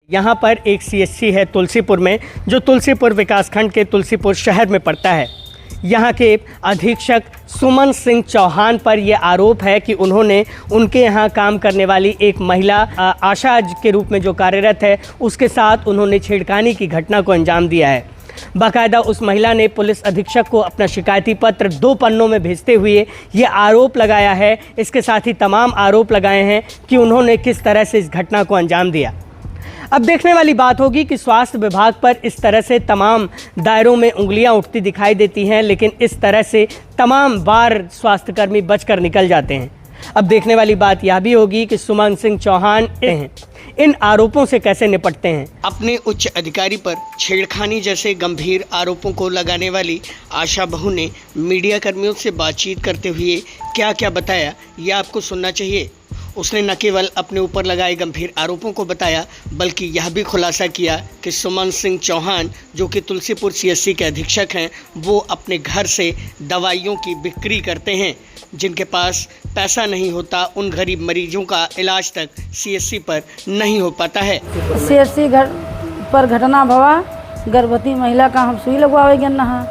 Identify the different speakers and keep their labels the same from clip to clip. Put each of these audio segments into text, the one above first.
Speaker 1: यहाँ पर एक सीएचसी है तुलसीपुर में, जो तुलसीपुर विकासखंड के तुलसीपुर शहर में पड़ता है। यहाँ के अधीक्षक सुमन सिंह चौहान पर यह आरोप है कि उन्होंने उनके यहाँ काम करने वाली एक महिला आशा के रूप में जो कार्यरत है, उसके साथ उन्होंने छेड़खानी की घटना को अंजाम दिया है। बाकायदा उस महिला ने पुलिस अधीक्षक को अपना शिकायती पत्र 2 पन्नों में भेजते हुए ये आरोप लगाया है। इसके साथ ही तमाम आरोप लगाए हैं कि उन्होंने किस तरह से इस घटना को अंजाम दिया। अब देखने वाली बात होगी कि स्वास्थ्य विभाग पर इस तरह से तमाम दायरों में उंगलियां उठती दिखाई देती हैं, लेकिन इस तरह से तमाम बार स्वास्थ्यकर्मी बचकर निकल जाते हैं। अब देखने वाली बात यह भी होगी कि सुमन सिंह चौहान इन आरोपों से कैसे निपटते हैं।
Speaker 2: अपने उच्च अधिकारी पर छेड़खानी जैसे गंभीर आरोपों को लगाने वाली आशा बहू ने मीडिया कर्मियों से बातचीत करते हुए क्या क्या बताया, ये आपको सुनना चाहिए। उसने न केवल अपने ऊपर लगाए गंभीर आरोपों को बताया, बल्कि यह भी खुलासा किया कि सुमन सिंह चौहान, जो कि तुलसीपुर सीएचसी के अधीक्षक हैं, वो अपने घर से दवाइयों की बिक्री करते हैं। जिनके पास पैसा नहीं होता, उन गरीब मरीजों का इलाज तक सीएचसी पर नहीं हो पाता है।
Speaker 3: सीएचसी घर पर घटना भवा, गर्भवती महिला का हम सुई लगवाएंगे नहा,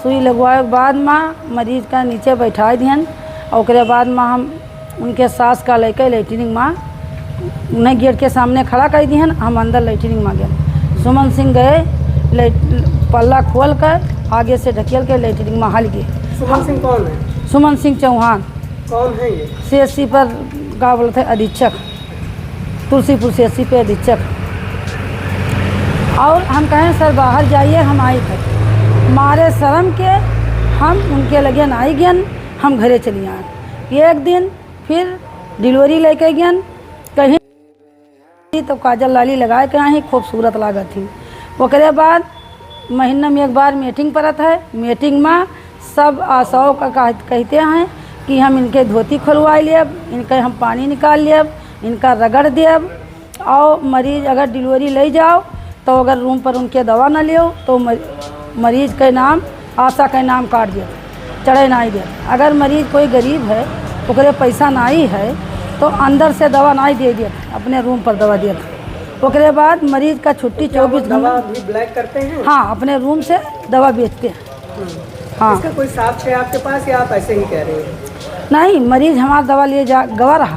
Speaker 3: सुई लगवाए के बाद में मरीज का नीचे बैठा दिहन और उसके बाद में हम उनके सास का लेकर लेटरिन में उन्हें गेट के सामने खड़ा कर दिहन। हम अंदर लेटरिन में गए। सुमन सिंह गए, पल्ला खोल कर आगे से ढकेल के लेटरिन में हल गए।
Speaker 1: सुमन सिंह कौन है?
Speaker 3: सुमन सिंह चौहान
Speaker 1: कौन है ये?
Speaker 3: सीएचसी पर क्या बोलते हैं, अधीक्षक, तुलसीपुर सीएचसी पे अधीक्षक। और हम कहें सर बाहर जाइए, हम आए थे मारे शर्म के, हम उनके लगे आई गन, हम घरे चली आए। एक दिन फिर डिलीवरी लेके गन, कहीं तो काजल लाली लगाए के ही खूबसूरत लागत थी। ओकरे बाद महीना में एक बार मीटिंग पड़त है। मीटिंग में सब आशाओं का कहते हैं कि हम इनके धोती खुलवा लेब, इनके हम पानी निकाल लेब, इनका रगड़ देब, और मरीज अगर डिलीवरी ले जाओ तो अगर रूम पर उनके दवा न ले तो मरीज के नाम आशा के नाम काट दे, चढ़े ना दे। अगर मरीज कोई गरीब है, ओकरे पैसा नहीं है, तो अंदर से दवा नहीं दे दिए, अपने रूम पर दवा दिए। ओकरे बाद मरीज का छुट्टी 24
Speaker 1: घंटे ब्लैक करते हैं।
Speaker 3: हाँ, अपने रूम से दवा बेचते हैं। हाँ,
Speaker 1: इसका कोई साक्ष्य है आपके पास या आप ऐसे ही कह रहे हैं?
Speaker 3: नहीं, मरीज हमारा दवा लिए जा गवा रहा।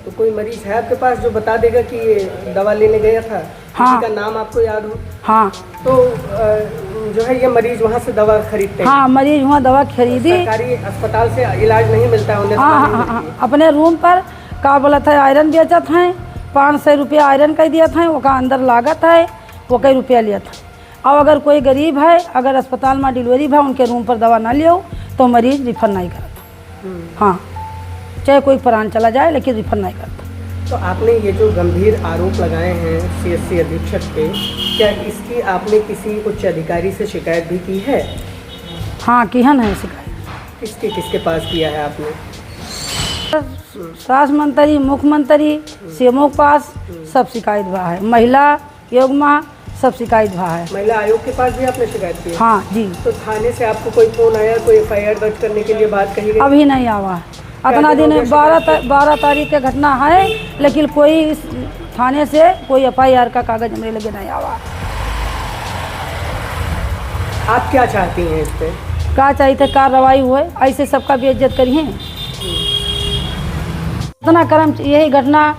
Speaker 1: तो कोई मरीज है आपके पास जो बता देगा कि ये दवा लेने गया था?
Speaker 3: हाँ,
Speaker 1: किसी का नाम आपको याद हो?
Speaker 3: हाँ,
Speaker 1: तो जो है ये मरीज वहाँ से दवा खरीदते हैं?
Speaker 3: हाँ, मरीज वहाँ दवा खरीदी।
Speaker 1: सरकारी अस्पताल से इलाज नहीं मिलता है उन्हें?
Speaker 3: हाँ, अपने रूम पर का बोला था आयरन बेचत हैं, 500 रुपया आयरन कर दिया था, वो का अंदर लागत है, वो कई रुपया लिया था। और अगर कोई गरीब है, अगर अस्पताल में डिलीवरी है, उनके रूम पर दवा ना लियो तो मरीज रिफंड नहीं करता। हाँ, चाहे कोई प्राण चला जाए, लेकिन रिफंड नहीं करता।
Speaker 1: तो आपने ये जो गंभीर आरोप लगाए हैं सीएचसी अधीक्षक पे, क्या इसकी आपने किसी उच्च अधिकारी से शिकायत भी की है?
Speaker 3: हाँ, की है ना शिकायत।
Speaker 1: किसके पास किया है आपने?
Speaker 3: स्वास्थ्य मंत्री, मुख्यमंत्री, सीएमओ के पास सब शिकायत हुआ है। महिला योग में सब शिकायत हुआ है।
Speaker 1: महिला आयोग के पास भी आपने शिकायत की है?
Speaker 3: हाँ जी।
Speaker 1: तो थाने से आपको कोई फोन आया, कोई एफआईआर दर्ज करने के लिए बात कही गई?
Speaker 3: अभी नहीं आवा है। इतना दिन 12 तारीख की घटना है, लेकिन कोई इस थाने से कोई एफआईआर का कागज हमारे लगे नहीं आवा।
Speaker 1: आप क्या चाहती हैं इस पे?
Speaker 3: क्या चाहिए थे, कार्रवाई हुए, ऐसे सबका भी इज्जत करिए। इतना कर्म, यही घटना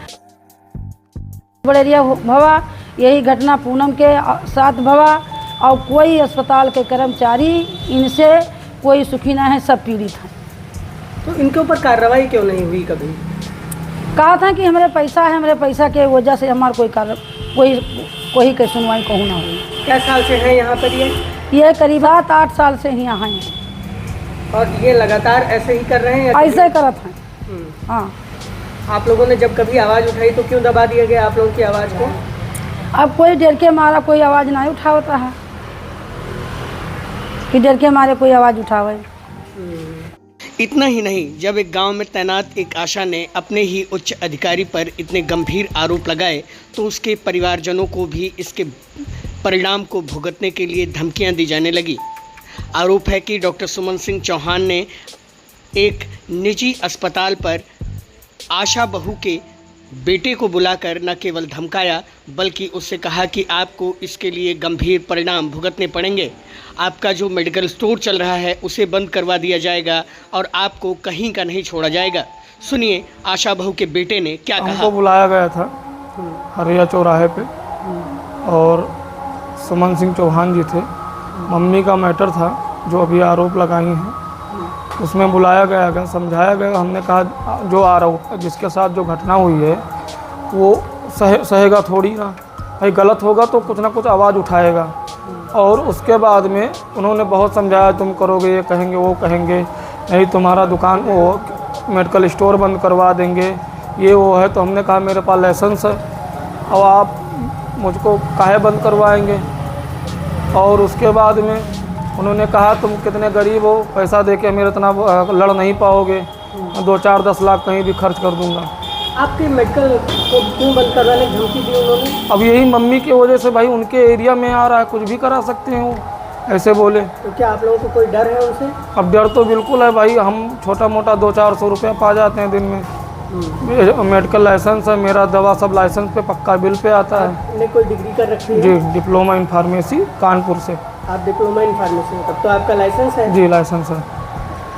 Speaker 3: बड़ेरिया भवा, यही घटना पूनम के साथ भवा, और कोई अस्पताल के कर्मचारी इनसे कोई सुखी ना है, सब पीड़ित हैं।
Speaker 1: तो इनके ऊपर कार्रवाई क्यों नहीं हुई कभी?
Speaker 3: कहा था कि हमारे पैसा है, हमारे पैसा के वजह से हमारे कोई की सुनवाई कहूँ ना हुई।
Speaker 1: क्या साल से हैं यहाँ पर
Speaker 3: ये करीब 8 साल से ही यहाँ हैं।
Speaker 1: और ये लगातार ऐसे ही कर रहे हैं?
Speaker 3: ऐसे करत हैं। हाँ।
Speaker 1: आप लोगों ने जब कभी आवाज़ उठाई तो क्यों दबा दिया गया आप लोगों की आवाज़ को?
Speaker 3: अब कोई डर के मारा कोई आवाज़ नहीं उठाता है, कि डर के मारे कोई आवाज़ उठावे।
Speaker 2: इतना ही नहीं, जब एक गांव में तैनात एक आशा ने अपने ही उच्च अधिकारी पर इतने गंभीर आरोप लगाए, तो उसके परिवारजनों को भी इसके परिणाम को भुगतने के लिए धमकियां दी जाने लगी। आरोप है कि डॉक्टर सुमन सिंह चौहान ने एक निजी अस्पताल पर आशा बहू के बेटे को बुलाकर न केवल धमकाया बल्कि उससे कहा कि आपको इसके लिए गंभीर परिणाम भुगतने पड़ेंगे। आपका जो मेडिकल स्टोर चल रहा है उसे बंद करवा दिया जाएगा और आपको कहीं का नहीं छोड़ा जाएगा। सुनिए आशा बहू के बेटे ने क्या कहा।
Speaker 4: हमको बुलाया गया था हरिया चौराहे पे और सुमन सिंह चौहान जी थे। मम्मी का मैटर था जो अभी आरोप लगाई हैं, उसमें बुलाया गया, समझाया गया। हमने कहा जो आरोप जिसके साथ जो घटना हुई है वो सहेगा थोड़ी ना, भाई गलत होगा तो कुछ ना कुछ आवाज़ उठाएगा। और उसके बाद में उन्होंने बहुत समझाया, तुम करोगे ये कहेंगे वो कहेंगे, नहीं तुम्हारा दुकान वो मेडिकल स्टोर बंद करवा देंगे, ये वो है। तो हमने कहा मेरे पास लाइसेंस है, अब आप मुझको काहे बंद करवाएंगे। और उसके बाद में उन्होंने कहा तुम कितने गरीब हो, पैसा दे के मेरे इतना लड़ नहीं पाओगे, 2-4-10 लाख कहीं भी खर्च कर दूंगा।
Speaker 1: आपके मेडिकल को क्यों बंद करवाने की धमकी दी उन्होंने?
Speaker 4: अब यही मम्मी की वजह से, भाई उनके एरिया में आ रहा है, कुछ भी करा सकते हैं वो, ऐसे बोले।
Speaker 1: तो क्या आप लोगों को कोई डर है उनसे?
Speaker 4: अब डर तो बिल्कुल है भाई, हम छोटा मोटा 200-400 रुपया पा जाते हैं दिन में। मेडिकल लाइसेंस है मेरा, दवा सब लाइसेंस पे पक्का बिल पे आता है।
Speaker 1: आपने कोई डिग्री कर रखी है?
Speaker 4: जी, डिप्लोमा इन फार्मेसी कानपुर से।
Speaker 1: आप डिप्लोमा इन फार्मेसी में, तब तो आपका लाइसेंस है?
Speaker 4: जी लाइसेंस है।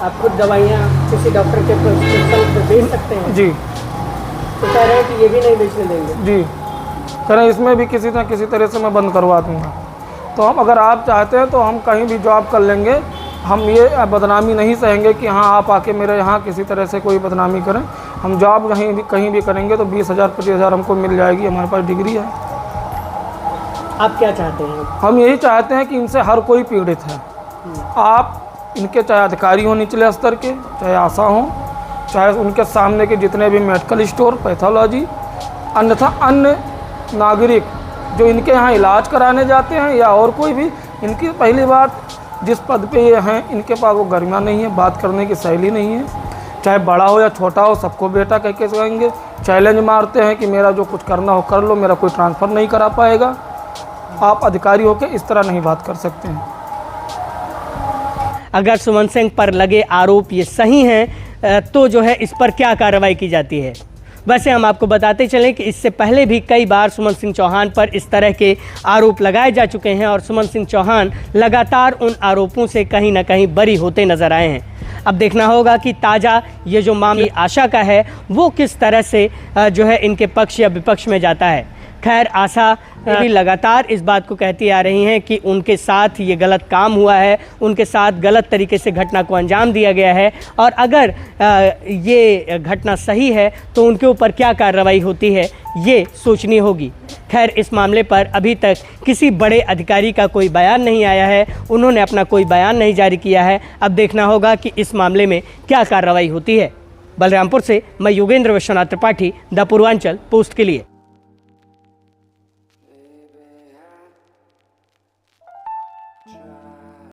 Speaker 1: आप खुद दवाइयाँ किसी डॉक्टर के प्रिस्क्रिप्शन पर बेच सकते हैं?
Speaker 4: जी।
Speaker 1: तो कह रहे हैं कि ये भी नहीं बेचने देंगे?
Speaker 4: जी कह रहे हैं इसमें भी किसी न किसी तरह से मैं बंद करवा दूँगा। तो हम अगर आप चाहते हैं तो हम कहीं भी जॉब कर लेंगे, हम ये बदनामी नहीं सहेंगे कि हाँ आप आके मेरे यहाँ किसी तरह से कोई बदनामी करें। हम जॉब कहीं भी करेंगे तो 20,000-25,000 हमको मिल जाएगी, हमारे पास डिग्री है।
Speaker 1: आप क्या चाहते हैं?
Speaker 4: हम यही चाहते हैं कि इनसे हर कोई पीड़ित है। आप इनके चाहे अधिकारी हो निचले स्तर के, चाहे आशा हो, चाहे उनके सामने के जितने भी मेडिकल स्टोर, पैथोलॉजी, अन्यथा अन्य नागरिक जो इनके यहाँ इलाज कराने जाते हैं या और कोई भी, इनकी पहली बात जिस पद पे ये हैं इनके पास वो गरिमा नहीं है, बात करने की शैली नहीं है। चाहे बड़ा हो या छोटा हो सबको बेटा कह के कहेंगे, चैलेंज मारते हैं कि मेरा जो कुछ करना हो कर लो, मेरा कोई ट्रांसफ़र नहीं करा पाएगा। आप अधिकारी होकर इस तरह नहीं बात कर सकते हैं।
Speaker 1: अगर सुमन सिंह पर लगे आरोप ये सही हैं तो जो है इस पर क्या कार्रवाई की जाती है? वैसे हम आपको बताते चलें कि इससे पहले भी कई बार सुमन सिंह चौहान पर इस तरह के आरोप लगाए जा चुके हैं और सुमन सिंह चौहान लगातार उन आरोपों से कहीं ना कहीं बरी होते नजर आए हैं। अब देखना होगा कि ताज़ा ये जो मामला आशा का है वो किस तरह से जो है इनके पक्ष या विपक्ष में जाता है। खैर आशा भी लगातार इस बात को कहती आ रही हैं कि उनके साथ ये गलत काम हुआ है, उनके साथ गलत तरीके से घटना को अंजाम दिया गया है और अगर ये घटना सही है तो उनके ऊपर क्या कार्रवाई होती है ये सोचनी होगी। खैर इस मामले पर अभी तक किसी बड़े अधिकारी का कोई बयान नहीं आया है, उन्होंने अपना कोई बयान नहीं जारी किया है। अब देखना होगा कि इस मामले में क्या कार्रवाई होती है। बलरामपुर से मैं योगेंद्र विश्वनाथ त्रिपाठी, द पूर्वांचल पोस्ट के लिए।